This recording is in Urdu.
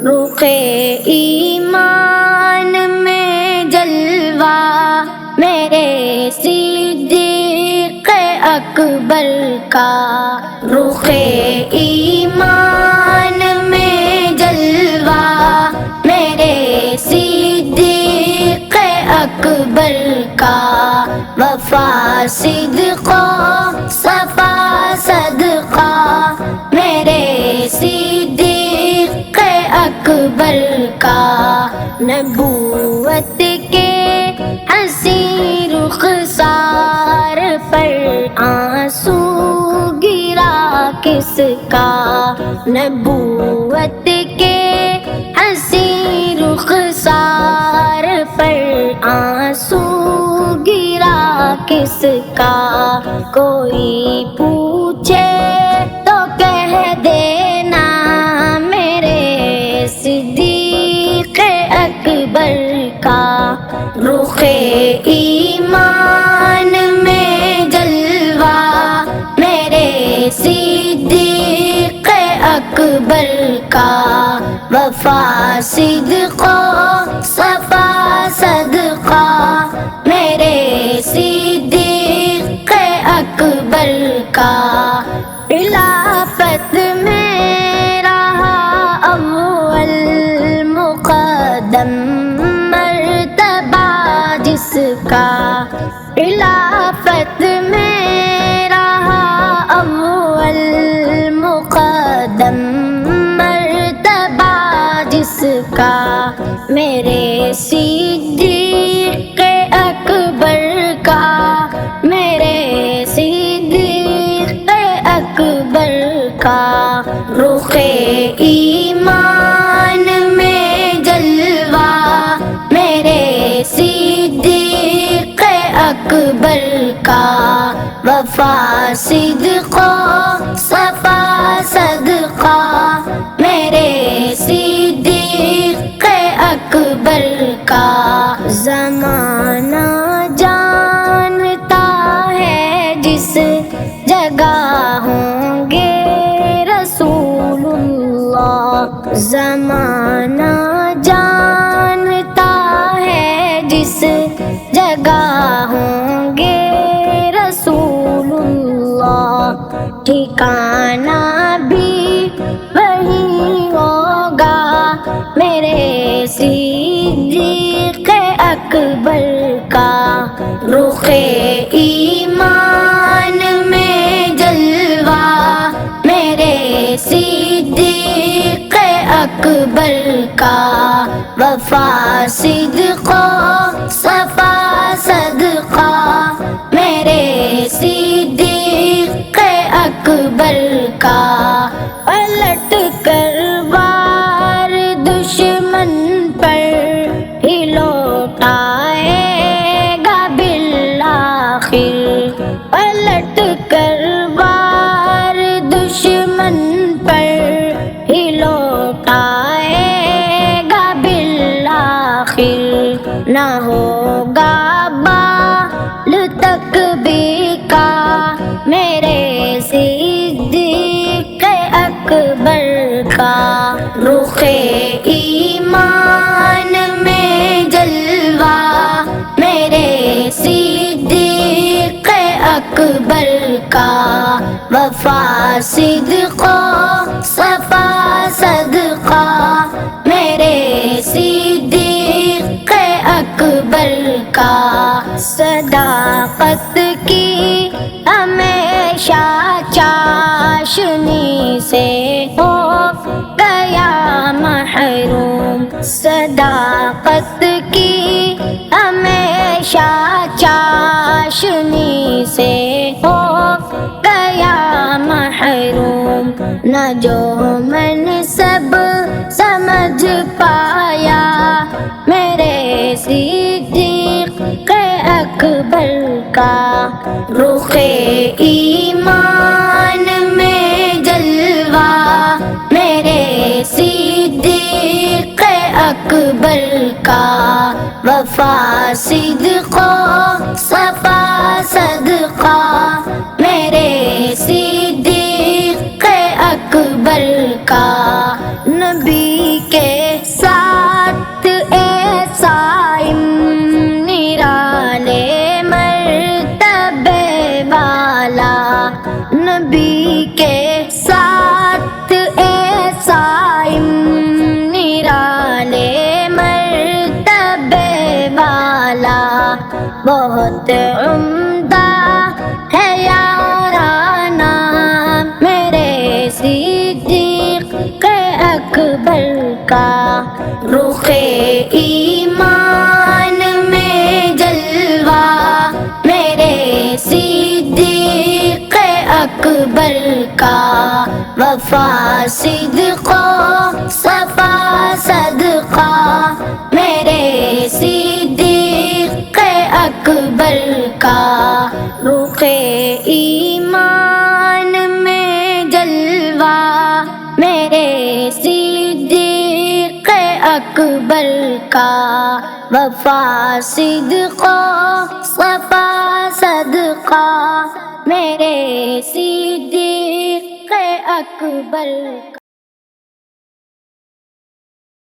رخ ایمان میں جلوہ میرے صدیق اکبر کا، رخ ایمان میں جلوہ میرے صدیق اکبر کا، وفا صدقہ صفا صدقہ میرے صدیق اکبر کا، نبوت کے حسین رخسار پر آنسو گرا کس کا، نبوت کے حسین رخسار پر آنسو گرا کس کا، کوئی پوچھے تو کہہ دینا میرے صدیق اکبر کا، رخ ایمان میں جلوہ میرے صدیق اکبر کا، وفا صدقہ صفا صدقہ میرے صدیق اکبر کا، خلافت میں رہا اول مقدم مرتبہ جس کا، خلافت میں رہا اول مقدم مرتبہ جس کا، میرے صدیق اکبر کا، میرے صدیق اکبر کا، رخ ایمان میں جلوہ میرے صدیق اکبر کا، وفا صدقہ صفا صدقہ میرے صدیق اکبر کا، زمانہ جانتا ہے جس جگہ ہوں گے رسول اللہ، زمانہ جانتا ہے جس جگہ ہوں گے رسول اللہ، ٹھکانہ بھی وہی ہوگا میرے صدیق اکبر کا، رخ ایمان میں جلوہ میرے صدیق اکبر کا، وفا صدقہ صفا صدقہ میرے صدیق اکبر کا، پلٹ کر وار دشمن پر ہی لوٹائے گا بالآخر، پلٹ کر وار دشمن پر ہی لوٹائے گا بالآخر، نہ ہوگا بال تکبیر کا میرے صدیق اکبر کا، رخ ایمان میں جلوہ میرے صدیق اکبر کا، وفا صدقہ صفا صدقہ میرے صدیق اکبر کا، صداقت کی ہمیشہ چاشنی سے ہو گیا محروم، صداقت کی ہمیشہ چاشنی سے ہو گیا محروم، نہ جو منصب سمجھ پایا میرے صدیق اکبر کا، رخ ایمان میں جلوہ میرے صدیق اکبر کا، وفا صدقہ صفا صدقہ میرے صدیق اکبر کا، نبی کے صدیق اکبر کا رخ ایمان میں جلوہ، میرے صدیق اکبر کا وفا صدق و صفا صدقہ، میرے صدیق اکبر کا رخ ایمان میں جلوہ، میرے صدیق اکبر کا وفا صدق و صفا صدقہ، میرے صدیق اکبر کا